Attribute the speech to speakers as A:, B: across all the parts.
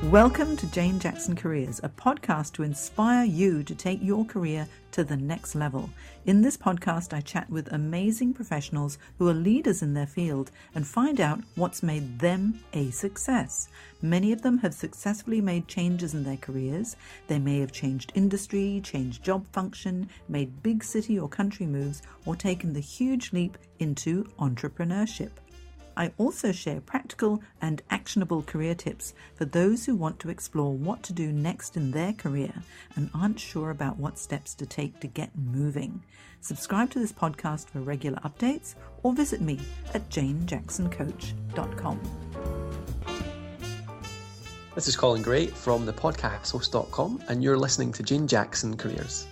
A: Welcome to Jane Jackson Careers, a podcast to inspire you to take your career to the next level. In this podcast, I chat with amazing professionals who are leaders in their field and find out what's made them a success. Many of them have successfully made changes in their careers. They may have changed industry, changed job function, made big city or country moves, or taken the huge leap into entrepreneurship. I also share practical and actionable career tips for those who want to explore what to do next in their career and aren't sure about what steps to take to get moving. Subscribe to this podcast for regular updates or visit me at janejacksoncoach.com.
B: This is Colin Gray from thepodcasthost.com and you're listening to Jane Jackson Careers.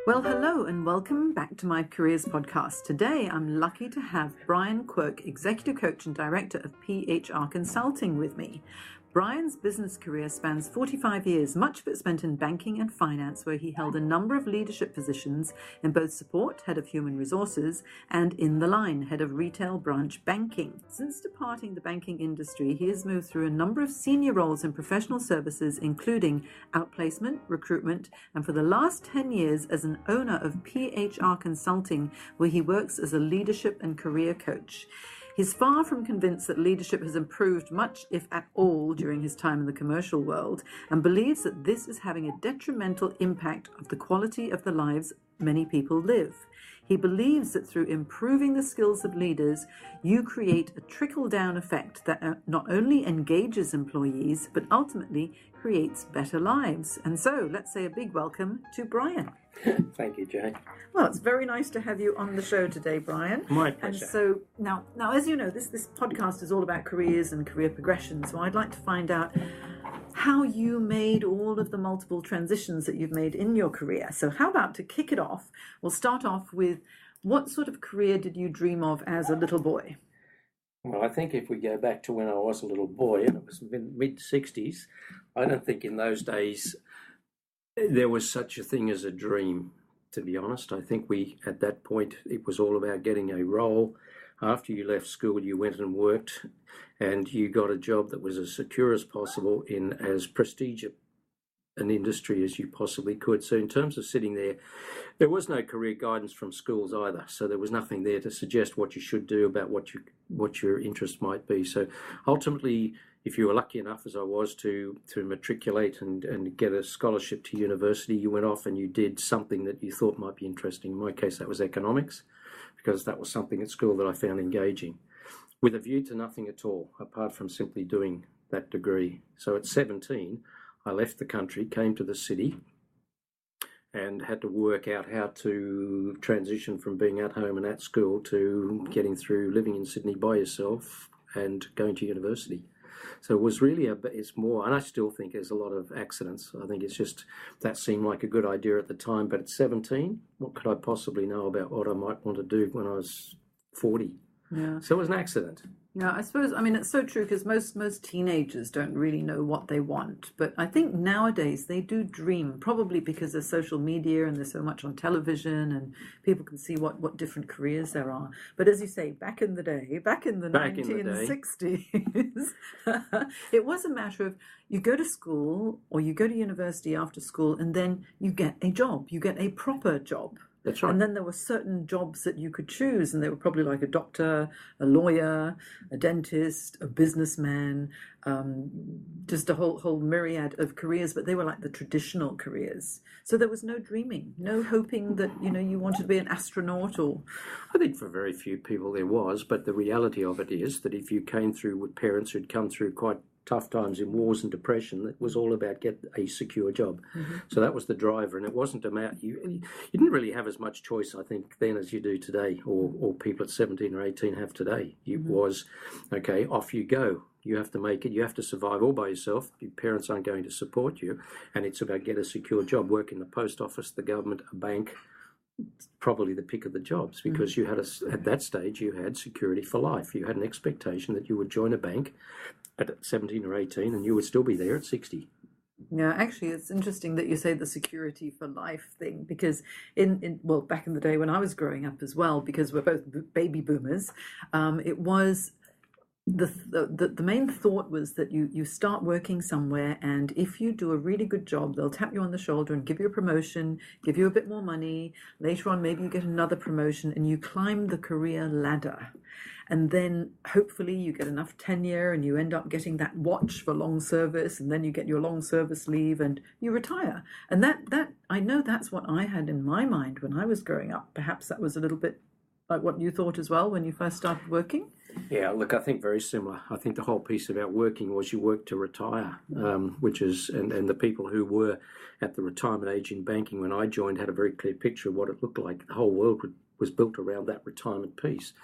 A: Well, hello and welcome back to my Careers podcast. Today, I'm lucky to have Brian Quirke, Executive Coach and Director of PHR Consulting with me. Brian's business career spans 45 years, much of it spent in banking and finance, where he held a number of leadership positions in both support, head of human resources, and in the line, head of retail branch banking. Since departing the banking industry, he has moved through a number of senior roles in professional services, including Outplacement, Recruitment, and for the last 10 years as an owner of PHR Consulting, where he works as a leadership and career coach. He's far from convinced that leadership has improved much, if at all, during his time in the commercial world, and believes that this is having a detrimental impact of the quality of the lives many people live. He believes that through improving the skills of leaders, you create a trickle-down effect that not only engages employees, but ultimately creates better lives. And so, let's say a big welcome to Brian.
C: Thank you, Jane.
A: Well, it's very nice to have you on the show today, Brian.
C: My pleasure.
A: And so now, as you know, this podcast is all about careers and career progression. So I'd like to find out how you made all of the multiple transitions that you've made in your career. So how about to kick it off, we'll start off with what sort of career did you dream of as a little boy?
C: Well, I think if we go back to when I was a little boy, and it was mid-60s, I don't think in those days there was such a thing as a dream, to be honest. I think at that point, it was all about getting a role. After you left school, you went and worked, and you got a job that was as secure as possible in as prestigious an industry as you possibly could. So in terms of sitting there was no career guidance from schools either. So there was nothing there to suggest what you should do about what your interest might be. So ultimately, if you were lucky enough, as I was, to matriculate and get a scholarship to university, you went off and you did something that you thought might be interesting. In my case, that was economics, because that was something at school that I found engaging, with a view to nothing at all, apart from simply doing that degree. So at 17, I left the country, came to the city, and had to work out how to transition from being at home and at school to getting through living in Sydney by yourself and going to university. So it was really it's more, and I still think there's a lot of accidents. I think it's just, that seemed like a good idea at the time, but at 17, what could I possibly know about what I might want to do when I was 40? Yeah. So it was an accident.
A: Yeah, I suppose, it's so true, because most teenagers don't really know what they want. But I think nowadays they do dream, probably because there's social media and there's so much on television and people can see what different careers there are. But as you say, back in the 1960s, it was a matter of you go to school or you go to university after school and then you get a job, you get a proper job.
C: That's right.
A: And then there were certain jobs that you could choose, and they were probably like a doctor, a lawyer, a dentist, a businessman, just a whole myriad of careers, but they were like the traditional careers. So there was no dreaming, no hoping that, you wanted to be an astronaut or...
C: I think for very few people there was, but the reality of it is that if you came through with parents who'd come through quite tough times in wars and depression, it was all about get a secure job. Mm-hmm. So that was the driver, and it wasn't about you didn't really have as much choice, I think, then as you do today, or people at 17 or 18 have today. It was, okay, off you go. You have to make it. You have to survive all by yourself. Your parents aren't going to support you, and it's about get a secure job, work in the post office, the government, a bank. Probably the pick of the jobs, because you had at that stage you had security for life. You had an expectation that you would join a bank at 17 or 18 and you would still be there at 60.
A: Yeah, actually, it's interesting that you say the security for life thing because well, back in the day when I was growing up as well, because we're both baby boomers, it was the main thought was that you start working somewhere, and if you do a really good job, they'll tap you on the shoulder and give you a promotion, give you a bit more money. Later on, maybe you get another promotion and you climb the career ladder. And then hopefully you get enough tenure and you end up getting that watch for long service, and then you get your long service leave and you retire. And that I know that's what I had in my mind when I was growing up. Perhaps that was a little bit like what you thought as well when you first started working.
C: Yeah, look, I think very similar. I think the whole piece about working was you work to retire, which is, and the people who were at the retirement age in banking when I joined had a very clear picture of what it looked like. The whole world was built around that retirement piece.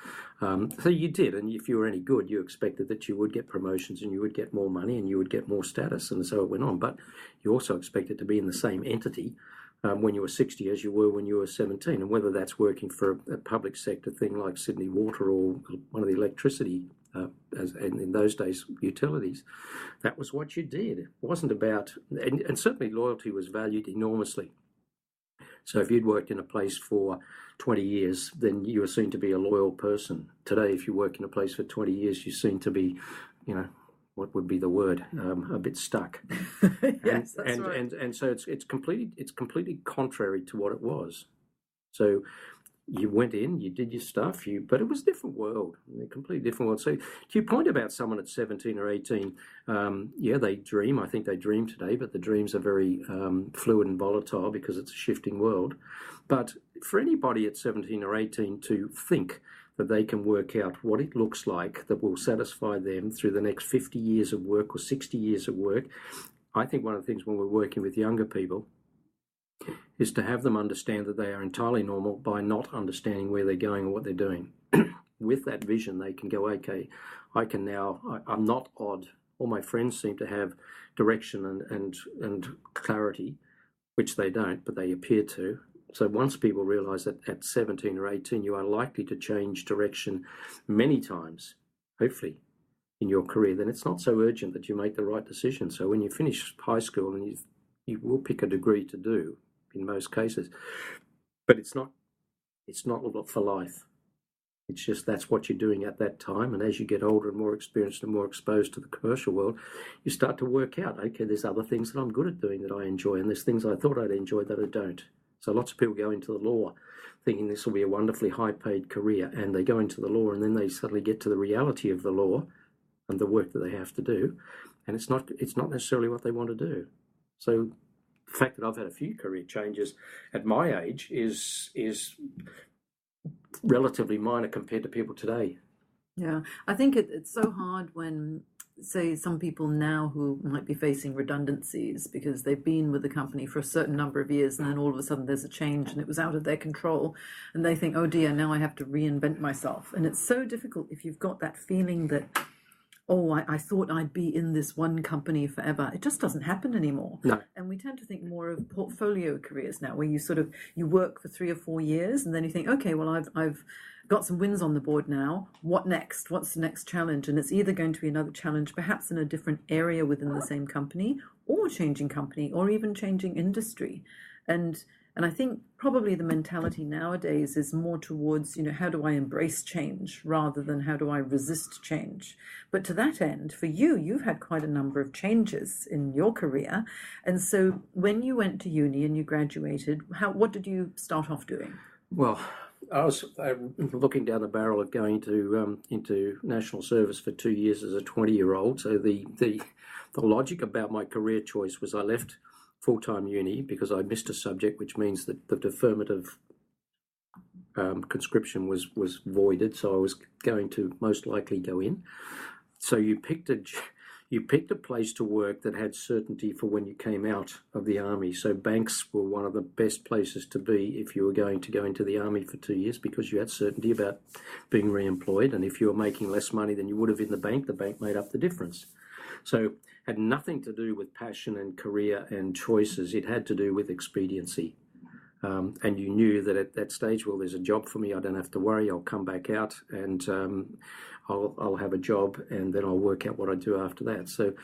C: So you did, and if you were any good, you expected that you would get promotions and you would get more money and you would get more status, and so it went on. But you also expected to be in the same entity when you were 60 as you were when you were 17, and whether that's working for a public sector thing like Sydney Water or one of the electricity, as in those days, utilities, that was what you did. It wasn't about, and certainly loyalty was valued enormously. So if you'd worked in a place for 20 years, then you were seen to be a loyal person. Today, if you work in a place for 20 years, you're seen to be, what would be the word? A bit stuck.
A: Yes, that's right.
C: And so it's completely contrary to what it was. So you went in, you did your stuff, but it was a different world, a completely different world. So to your point about someone at 17 or 18, they dream. I think they dream today, but the dreams are very fluid and volatile because it's a shifting world. But for anybody at 17 or 18 to think that they can work out what it looks like that will satisfy them through the next 50 years of work or 60 years of work, I think one of the things when we're working with younger people is to have them understand that they are entirely normal by not understanding where they're going or what they're doing. With that vision, they can go, okay, I'm not odd. All my friends seem to have direction and clarity, which they don't, but they appear to. So once people realize that at 17 or 18, you are likely to change direction many times, hopefully, in your career, then it's not so urgent that you make the right decision. So when you finish high school, and you will pick a degree to do in most cases, but it's not for life. It's just that's what you're doing at that time. And as you get older and more experienced and more exposed to the commercial world, you start to work out, okay, there's other things that I'm good at doing that I enjoy, and there's things I thought I'd enjoy that I don't. So lots of people go into the law thinking this will be a wonderfully high-paid career, and they go into the law and then they suddenly get to the reality of the law and the work that they have to do, and it's not necessarily what they want to do. So the fact that I've had a few career changes at my age is relatively minor compared to people today.
A: Yeah, I think it's so hard when, say, some people now who might be facing redundancies because they've been with the company for a certain number of years, and then all of a sudden there's a change and it was out of their control, and they think, oh dear, now I have to reinvent myself. And it's so difficult if you've got that feeling that, oh, I thought I'd be in this one company forever. It just doesn't happen anymore.
C: No.
A: And we tend to think more of portfolio careers now, where you work for 3 or 4 years, and then you think, okay, well, I've got some wins on the board now. What next? What's the next challenge? And it's either going to be another challenge, perhaps in a different area within the same company, or changing company, or even changing industry. And I think probably the mentality nowadays is more towards, how do I embrace change rather than how do I resist change? But to that end, for you've had quite a number of changes in your career. And so when you went to uni and you graduated, what did you start off doing?
C: Well, I was looking down the barrel of going to into national service for 2 years as a 20-year-old. So the logic about my career choice was I left full-time uni because I missed a subject, which means that the affirmative conscription was voided, so I was going to most likely go in. So you picked a place to work that had certainty for when you came out of the army. So banks were one of the best places to be if you were going to go into the army for 2 years, because you had certainty about being re-employed, and if you were making less money than you would have in the bank made up the difference. So had nothing to do with passion and career and choices. It had to do with expediency. And you knew that at that stage, well, there's a job for me. I don't have to worry. I'll come back out and I'll have a job, and then I'll work out what I do after that. So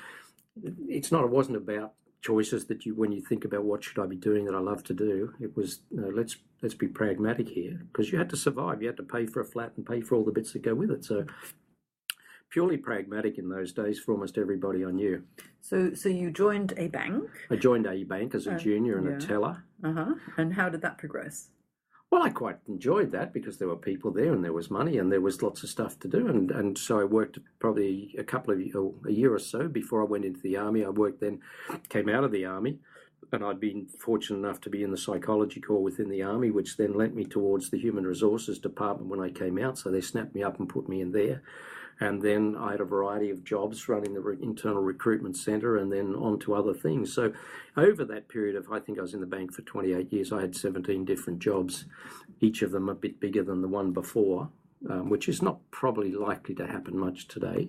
C: it wasn't about choices that when you think about what should I be doing that I love to do, it was, let's be pragmatic here, because you had to survive. You had to pay for a flat and pay for all the bits that go with it. So purely pragmatic in those days for almost everybody I knew.
A: So you joined a bank?
C: I joined a bank as a junior and a teller.
A: And how did that progress?
C: Well, I quite enjoyed that because there were people there and there was money and there was lots of stuff to do. And so I worked probably a year or so before I went into the army. I worked then, came out of the army, and I'd been fortunate enough to be in the psychology corps within the army, which then lent me towards the human resources department when I came out. So they snapped me up and put me in there. And then I had a variety of jobs running the internal recruitment centre and then on to other things. So over that period of, I think I was in the bank for 28 years, I had 17 different jobs, each of them a bit bigger than the one before, which is not probably likely to happen much today.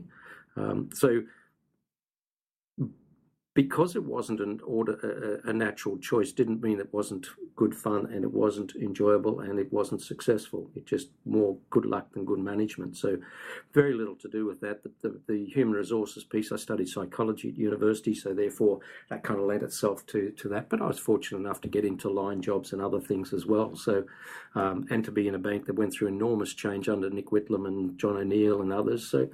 C: So because it wasn't a natural choice didn't mean it wasn't good fun and it wasn't enjoyable and it wasn't successful. It just more good luck than good management. So very little to do with that. The human resources piece, I studied psychology at university, so therefore that kind of lent itself to that. But I was fortunate enough to get into line jobs and other things as well. So and to be in a bank that went through enormous change under Nick Whitlam and John O'Neill and others. So,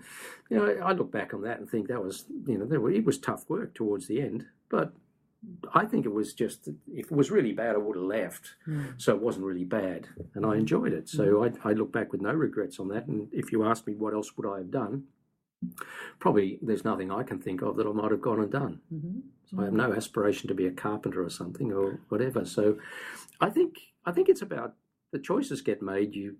C: I look back on that and think that was, it was tough work towards the end, but I think it was just, if it was really bad, I would have left. So it wasn't really bad, and I enjoyed it. So I look back with no regrets on that. And if you ask me what else would I have done, probably there's nothing I can think of that I might have gone and done. So I have no aspiration to be a carpenter or something or whatever. So I think it's about the choices get made. You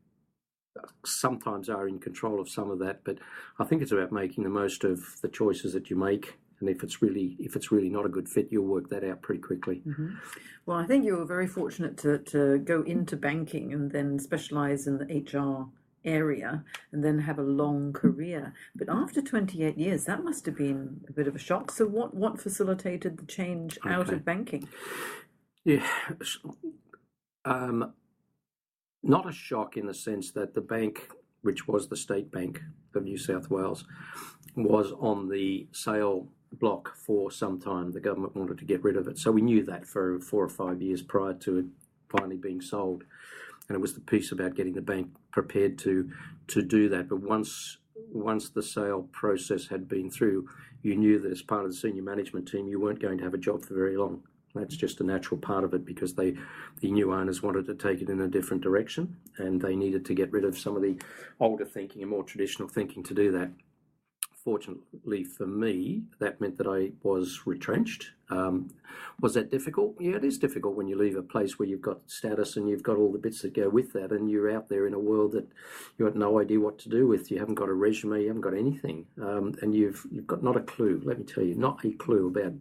C: sometimes are in control of some of that, but I think it's about making the most of the choices that you make. And if it's really not a good fit, you'll work that out pretty quickly.
A: Well, I think you were very fortunate to go into banking and then specialise in the HR area and then have a long career. But after 28 years, that must have been a bit of a shock. So what facilitated the change out of banking?
C: Yeah. Not a shock in the sense that the bank, which was the State Bank of New South Wales, was on the sale block for some time. The government wanted to get rid of it. So we knew that for 4 or 5 years prior to it finally being sold. And it was the piece about getting the bank prepared to do that. But once the sale process had been through, you knew that as part of the senior management team, you weren't going to have a job for very long. That's just a natural part of it because the new owners wanted to take it in a different direction and they needed to get rid of some of the older thinking and more traditional thinking to do that. Fortunately for me, that meant that I was retrenched. Was that difficult? Yeah, it is difficult when you leave a place where you've got status and you've got all the bits that go with that, and you're out there in a world that you have no idea what to do with. You haven't got a resume, you haven't got anything, and you've got not a clue. Let me tell you, not a clue about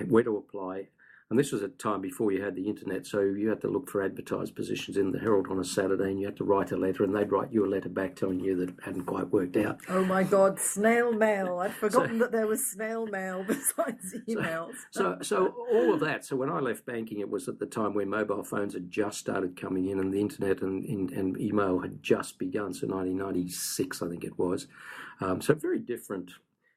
C: where to apply. And this was a time before you had the internet, so you had to look for advertised positions in the Herald on a Saturday, and you had to write a letter, and they'd write you a letter back telling you that it hadn't quite worked out.
A: Oh my God, snail mail! I'd forgotten that there was snail mail besides emails.
C: So all of that. So when I left banking, it was at the time when mobile phones had just started coming in, and the internet and email had just begun. So 1996, I think it was. So very different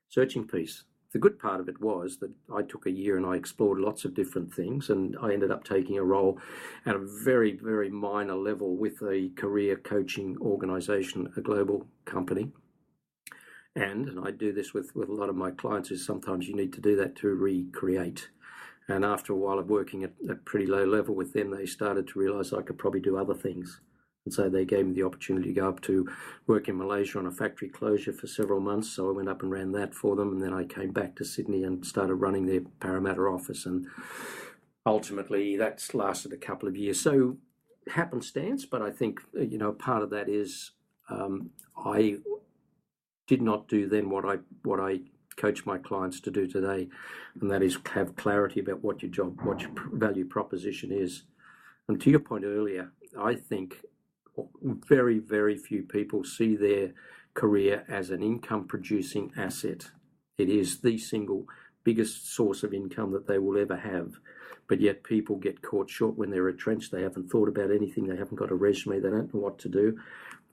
C: searching piece. The good part of it was that I took a year and I explored lots of different things, and I ended up taking a role at a very, very minor level with a career coaching organisation, a global company. And I do this with a lot of my clients, is sometimes you need to do that to recreate. And after a while of working at a pretty low level with them, they started to realise I could probably do other things. And so they gave me the opportunity to go up to work in Malaysia on a factory closure for several months. So I went up and ran that for them. And then I came back to Sydney and started running their Parramatta office. And ultimately, that's lasted a couple of years. So happenstance, but I think, part of that is I did not do then what I coach my clients to do today. And that is have clarity about what your value proposition is. And to your point earlier, I think very, very few people see their career as an income-producing asset. It is the single biggest source of income that they will ever have. But yet people get caught short when they're retrenched. They haven't thought about anything. They haven't got a resume. They don't know what to do.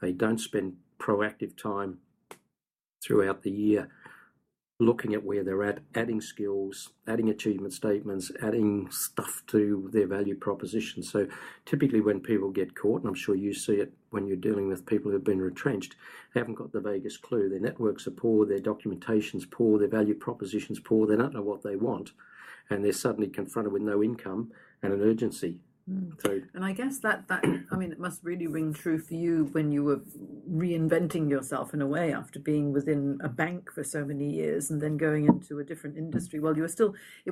C: They don't spend proactive time throughout the year looking at where they're at, adding skills, adding achievement statements, adding stuff to their value proposition. So typically when people get caught, and I'm sure you see it when you're dealing with people who've been retrenched, they haven't got the vaguest clue. Their networks are poor, their documentation's poor, their value proposition's poor, they don't know what they want, and they're suddenly confronted with no income and an urgency. So,
A: and I guess that I mean, it must really ring true for you when you were reinventing yourself in a way after being within a bank for so many years and then going into a different industry. Well, it was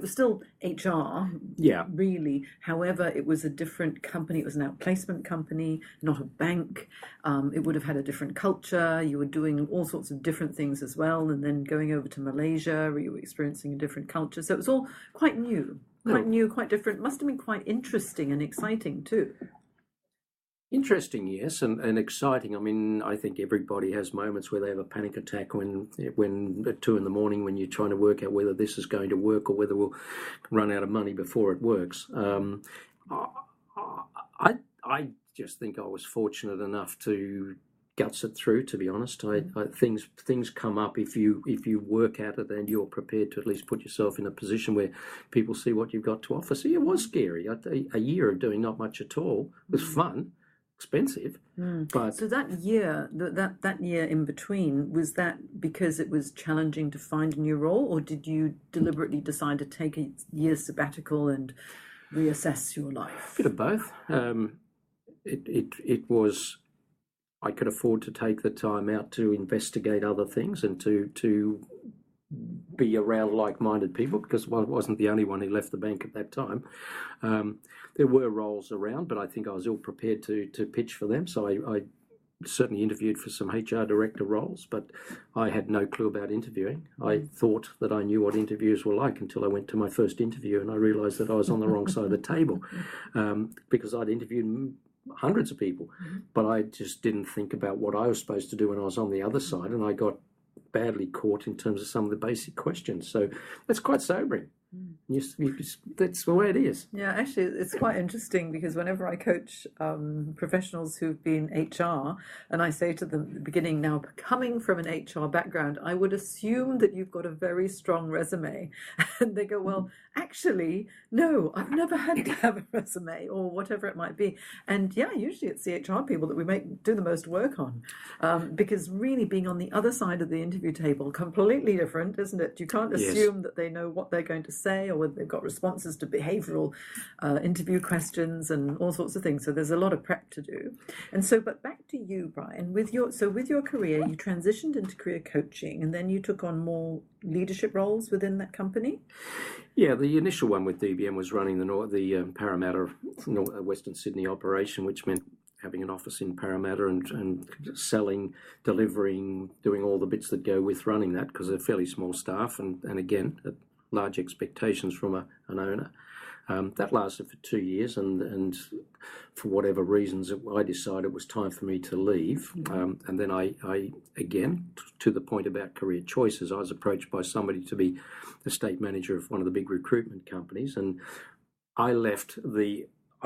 A: still HR,
C: yeah,
A: really. However, it was a different company. It was an outplacement company, not a bank. It would have had a different culture. You were doing all sorts of different things as well. And then going over to Malaysia, where you were experiencing a different culture. So it was all quite new. Quite new, quite different. Must have been quite interesting and exciting too.
C: Interesting, yes, and exciting. I mean, I think everybody has moments where they have a panic attack when at 2 a.m, when you're trying to work out whether this is going to work or whether we'll run out of money before it works. I just think I was fortunate enough to guts it through, to be honest. Things come up if you work at it and you're prepared to at least put yourself in a position where people see what you've got to offer. See, it was scary. A year of doing not much at all was fun, expensive. But
A: so that year, that year in between, was that because it was challenging to find a new role, or did you deliberately decide to take a year's sabbatical and reassess your life?
C: A bit of both. It was. I could afford to take the time out to investigate other things and to be around like-minded people, because I wasn't the only one who left the bank at that time. There were roles around, but I think I was ill prepared to pitch for them. So I certainly interviewed for some HR director roles, but I had no clue about interviewing. I thought that I knew what interviews were like until I went to my first interview, and I realised that I was on the wrong side of the table, because I'd interviewed hundreds of people, but I just didn't think about what I was supposed to do when I was on the other side, and I got badly caught in terms of some of the basic questions. So that's quite sobering. That's the way it is.
A: Yeah, actually, it's quite interesting because whenever I coach professionals who've been HR, and I say to them at the beginning, now coming from an HR background, I would assume that you've got a very strong resume. And they go, well, actually, no, I've never had to have a resume or whatever it might be. And yeah, usually it's the HR people that we do the most work on, because really being on the other side of the interview table, completely different, isn't it? You can't assume that they know what they're going to say or whether they've got responses to behavioural interview questions and all sorts of things. So there's a lot of prep to do. And so, but back to you, Brian, with your career, you transitioned into career coaching and then you took on more leadership roles within that company?
C: Yeah, the initial one with DBM was running the Parramatta, Western Sydney operation, which meant having an office in Parramatta and selling, delivering, doing all the bits that go with running that, because they're fairly small staff and again, large expectations from an owner. That lasted for 2 years, and for whatever reasons, I decided it was time for me to leave. And then I again, to the point about career choices, I was approached by somebody to be the estate manager of one of the big recruitment companies, and I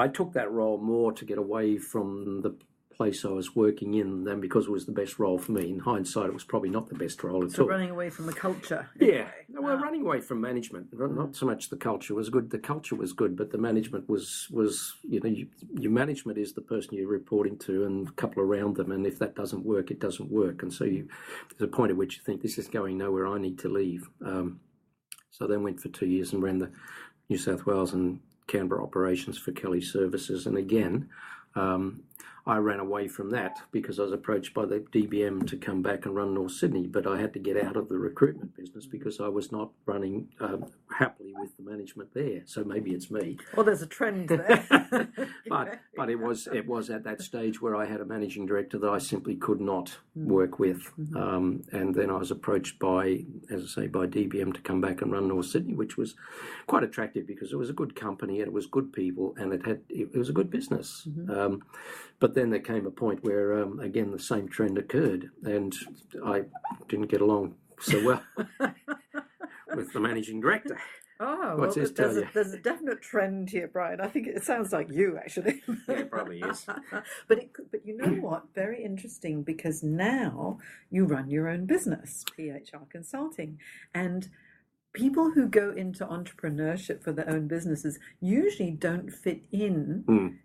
C: took that role more to get away from the place I was working in than because it was the best role for me. In hindsight, it was probably not the best role at all.
A: So running away from the culture.
C: Yeah, well, running away from management. Not so much the culture was good. The culture was good, but the management was your management is the person you're reporting to and a couple around them, and if that doesn't work, it doesn't work. And so there's a point at which you think this is going nowhere. I need to leave. So I then went for 2 years and ran the New South Wales and Canberra operations for Kelly Services, and again. I ran away from that because I was approached by the DBM to come back and run North Sydney, but I had to get out of the recruitment business because I was not running happily with the management there. So maybe it's me.
A: Well, there's a trend there.
C: but it was at that stage where I had a managing director that I simply could not work with. And then I was approached by DBM to come back and run North Sydney, which was quite attractive because it was a good company and it was good people and it was a good business. But then there came a point where, again, the same trend occurred, and I didn't get along so well with the managing director.
A: Oh,
C: What's
A: well,
C: this tell you?
A: there's a definite trend here, Brian. I think it sounds like you, actually.
C: Yeah, it probably is.
A: But you know what? Very interesting, because now you run your own business, PHR Consulting, and people who go into entrepreneurship for their own businesses usually don't fit in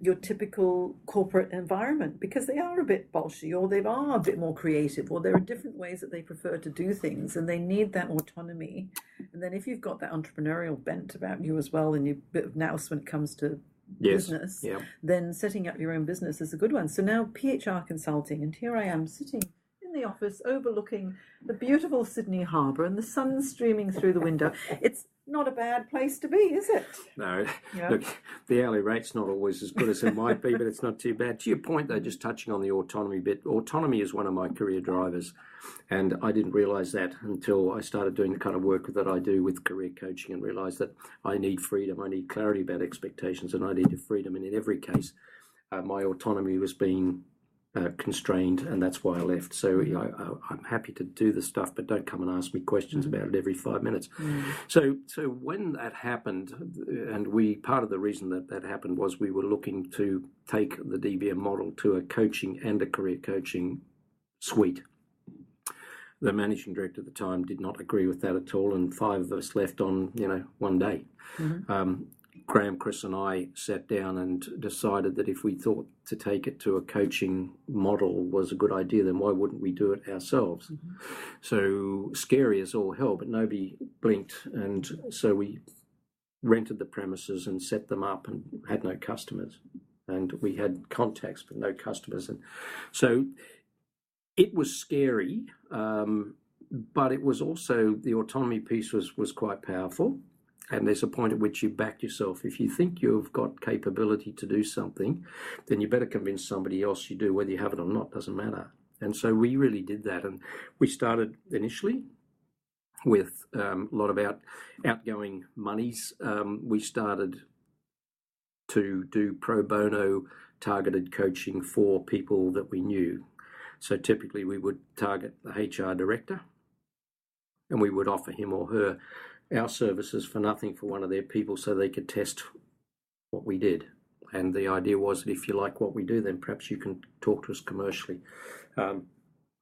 A: your typical corporate environment, because they are a bit bolshy, or they are a bit more creative, or there are different ways that they prefer to do things, and they need that autonomy. And then if you've got that entrepreneurial bent about you as well, and you're a bit of nous when it comes to business, then setting up your own business is a good one. So now PHR Consulting, and here I am sitting in the office overlooking the beautiful Sydney Harbour and the sun streaming through the window. It's not a bad place to be, is it?
C: No, look, the hourly rate's not always as good as it might be, but it's not too bad. To your point, though, just touching on the autonomy bit, autonomy is one of my career drivers, and I didn't realise that until I started doing the kind of work that I do with career coaching, and realised that I need freedom, I need clarity about expectations, and I need freedom, and in every case, my autonomy was being constrained, and that's why I left. So I'm happy to do the stuff, but don't come and ask me questions about it every 5 minutes. So when that happened, and part of the reason that happened was we were looking to take the DVM model to a coaching and a career coaching suite. The managing director at the time did not agree with that at all, and 5 of us left on one day. Graham, Chris and I sat down and decided that if we thought to take it to a coaching model was a good idea, then why wouldn't we do it ourselves? So scary as all hell, but nobody blinked. And so we rented the premises and set them up and had no customers. And we had contacts but no customers. And so it was scary, but it was also, the autonomy piece was quite powerful. And there's a point at which you back yourself. If you think you've got capability to do something, then you better convince somebody else you do, whether you have it or not, doesn't matter. And so we really did that. And we started initially with a lot of outgoing monies. We started to do pro bono targeted coaching for people that we knew. So typically we would target the HR director, and we would offer him or her our services for nothing for one of their people, so they could test what we did. And the idea was that if you like what we do, then perhaps you can talk to us commercially.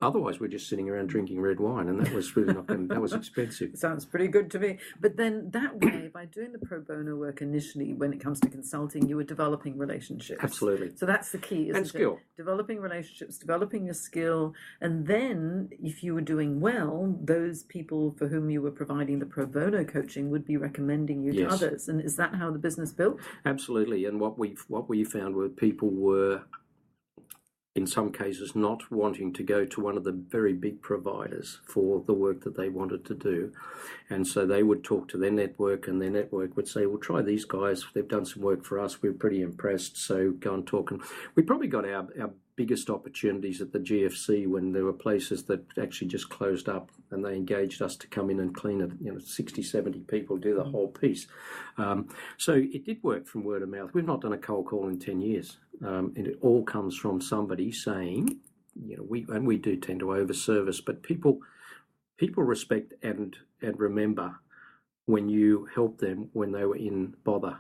C: Otherwise, we're just sitting around drinking red wine, and that was really not that was expensive.
A: Sounds pretty good to me. But then that way, by doing the pro bono work initially, when it comes to consulting, you were developing relationships.
C: Absolutely.
A: So that's the key, isn't it?
C: And skill.
A: Developing relationships, developing your skill, and then if you were doing well, those people for whom you were providing the pro bono coaching would be recommending you to others. And is that how the business built?
C: Absolutely. And what we found were people were, in some cases, not wanting to go to one of the very big providers for the work that they wanted to do. And so they would talk to their network, and their network would say, well, try these guys. They've done some work for us. We're pretty impressed. So go and talk. And we probably got our biggest opportunities at the GFC when there were places that actually just closed up, and they engaged us to come in and clean it. 60, 70 people do the whole piece. So it did work from word of mouth. We've not done a cold call in 10 years. And it all comes from somebody saying, we do tend to over-service, but people respect and remember when you help them when they were in bother.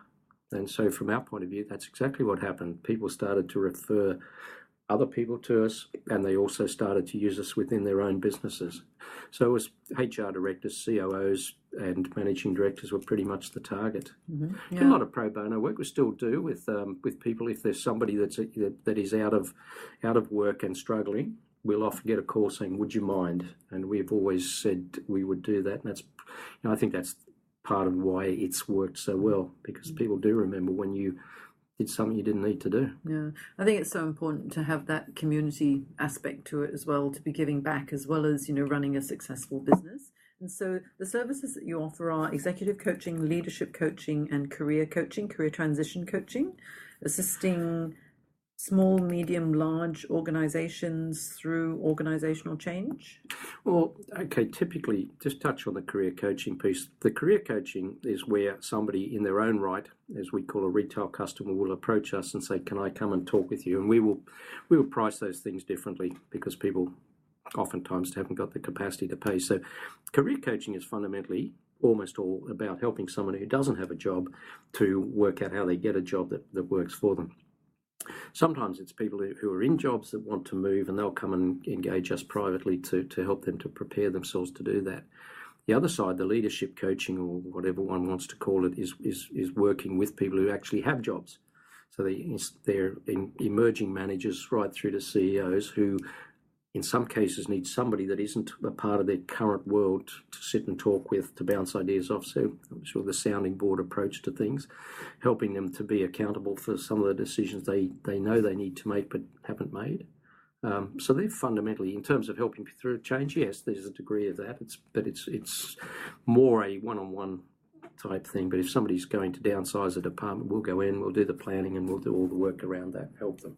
C: And so from our point of view, that's exactly what happened. People started to refer other people to us, and they also started to use us within their own businesses. So it was HR directors, COOs, and managing directors were pretty much the target. A lot of pro bono work we still do with people. If there's somebody that is out of work and struggling, we'll often get a call saying, "Would you mind?" And we've always said we would do that. And that's, I think that's part of why it's worked so well, because people do remember when you did something you didn't need to do.
A: Yeah, I think it's so important to have that community aspect to it as well, to be giving back as well as, running a successful business. And so the services that you offer are executive coaching, leadership coaching, and career coaching, career transition coaching, assisting small, medium, large organizations through organizational change?
C: Well, okay, typically, just touch on the career coaching piece. The career coaching is where somebody in their own right, as we call a retail customer, will approach us and say, "Can I come and talk with you?" And we will price those things differently, because people oftentimes haven't got the capacity to pay. So career coaching is fundamentally almost all about helping someone who doesn't have a job to work out how they get a job that works for them. Sometimes it's people who are in jobs that want to move, and they'll come and engage us privately to help them to prepare themselves to do that. The other side, the leadership coaching, or whatever one wants to call it, is working with people who actually have jobs. So they're emerging managers right through to CEOs who, in some cases, need somebody that isn't a part of their current world to sit and talk with, to bounce ideas off. So I'm sure the sounding board approach to things, helping them to be accountable for some of the decisions they know they need to make but haven't made. So they're fundamentally, in terms of helping through change, yes, there's a degree of that. It's more a one-on-one type thing. But if somebody's going to downsize a department, we'll go in, we'll do the planning, and we'll do all the work around that, help them.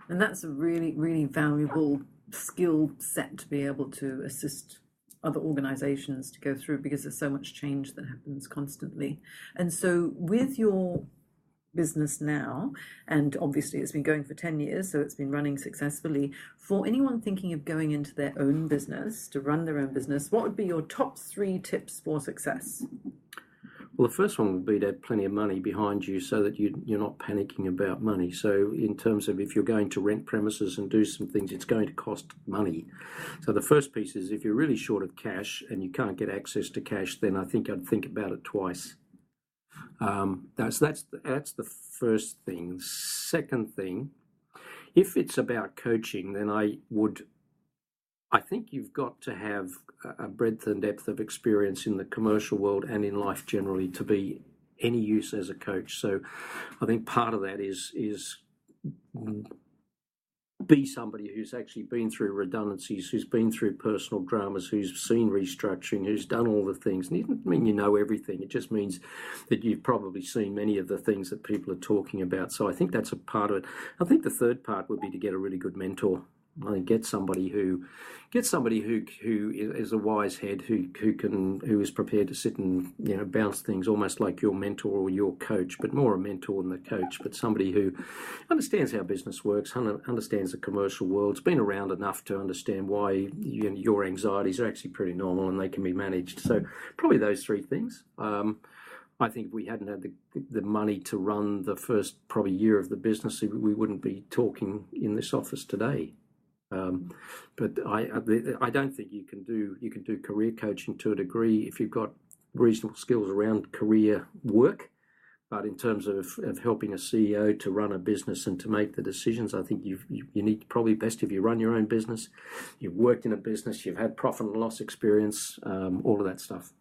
A: And that's a really, really valuable skill set to be able to assist other organizations to go through, because there's so much change that happens constantly. And so with your business now, and obviously it's been going for 10 years, so it's been running successfully, for anyone thinking of going into their own business, to run their own business, what would be your top 3 tips for success?
C: Well, the first one would be to have plenty of money behind you so that you're not panicking about money. So in terms of if you're going to rent premises and do some things, it's going to cost money. So the first piece is if you're really short of cash and you can't get access to cash, then I think I'd think about it twice. That's the first thing. Second thing, if it's about coaching, then I think you've got to have a breadth and depth of experience in the commercial world and in life generally to be any use as a coach. So I think part of that is be somebody who's actually been through redundancies, who's been through personal dramas, who's seen restructuring, who's done all the things. And it doesn't mean you know everything. It just means that you've probably seen many of the things that people are talking about. So I think that's a part of it. I think the third part would be to get a really good mentor. I think get somebody who is a wise head, who is prepared to sit and bounce things almost like your mentor or your coach, but more a mentor than the coach. But somebody who understands how business works, understands the commercial world, has been around enough to understand why your anxieties are actually pretty normal and they can be managed. So probably those 3 things. I think if we hadn't had the money to run the first probably year of the business, we wouldn't be talking in this office today. But I don't think you can do career coaching to a degree if you've got reasonable skills around career work. But in terms of helping a CEO to run a business and to make the decisions, I think you need probably best if you run your own business, you've worked in a business, you've had profit and loss experience, all of that stuff.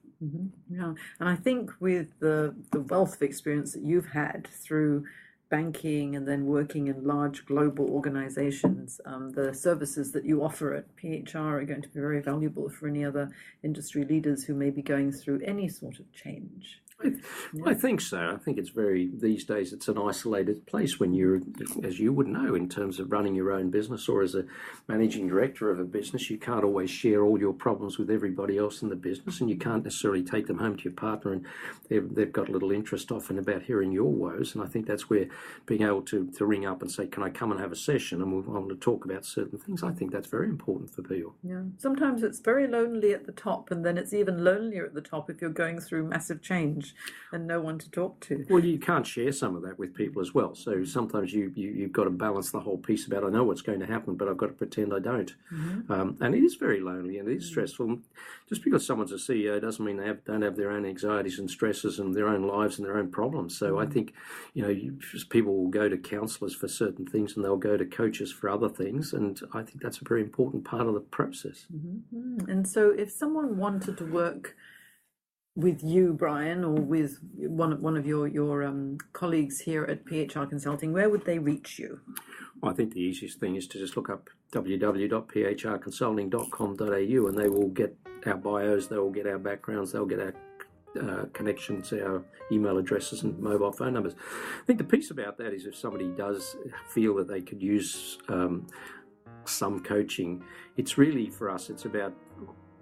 A: Yeah, and I think with the wealth of experience that you've had through banking and then working in large global organizations, the services that you offer at PHR are going to be very valuable for any other industry leaders who may be going through any sort of change.
C: I think so. I think it's these days it's an isolated place when you're, as you would know, in terms of running your own business or as a managing director of a business, you can't always share all your problems with everybody else in the business, and you can't necessarily take them home to your partner and they've got a little interest often about hearing your woes. And I think that's where being able to ring up and say, can I come and have a session and I want to talk about certain things, I think that's very important for people.
A: Yeah. Sometimes it's very lonely at the top, and then it's even lonelier at the top if you're going through massive change and no one to talk to.
C: Well, you can't share some of that with people as well. So sometimes you've got to balance the whole piece about, I know what's going to happen, but I've got to pretend I don't. And it is very lonely and it is stressful. Just because someone's a CEO doesn't mean they don't have their own anxieties and stresses and their own lives and their own problems. So I think, people will go to counsellors for certain things and they'll go to coaches for other things. And I think that's a very important part of the process.
A: And so if someone wanted to work with you, Brian, or with one of your colleagues here at PHR Consulting, where would they reach you?
C: Well, I think the easiest thing is to just look up www.phrconsulting.com.au and they will get our bios, they will get our backgrounds, they'll get our connections, our email addresses and mobile phone numbers. I think the piece about that is if somebody does feel that they could use some coaching, it's really, for us, it's about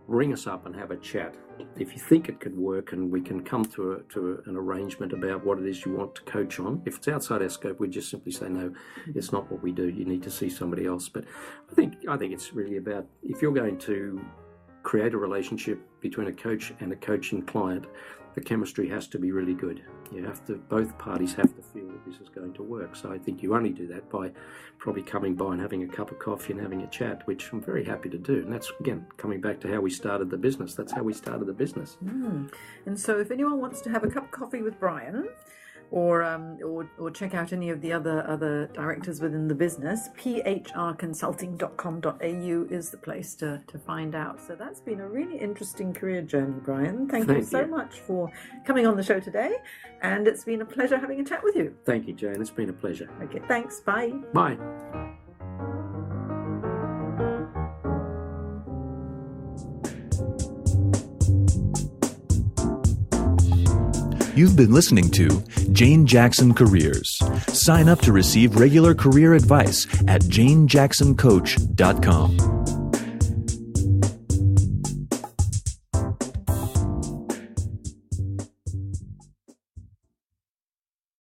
C: ring us up and have a chat. If you think it could work and we can come to an arrangement about what it is you want to coach on. If it's outside our scope, we just simply say, no, it's not what we do. You need to see somebody else. But I think it's really about, if you're going to create a relationship between a coach and a coaching client, the chemistry has to be really good. Both parties have to feel that this is going to work. So I think you only do that by probably coming by and having a cup of coffee and having a chat, which I'm very happy to do. And that's, again, coming back to how we started the business. That's how we started the business.
A: And so if anyone wants to have a cup of coffee with Brian, or check out any of the other directors within the business, phrconsulting.com.au is the place to find out. So that's been a really interesting career journey, Brian. Thank you so much for coming on the show today, and it's been a pleasure having a chat with you.
C: Thank you, Jane. It's been a pleasure.
A: Okay, thanks. Bye.
C: Bye.
D: You've been listening to Jane Jackson Careers. Sign up to receive regular career advice at janejacksoncoach.com.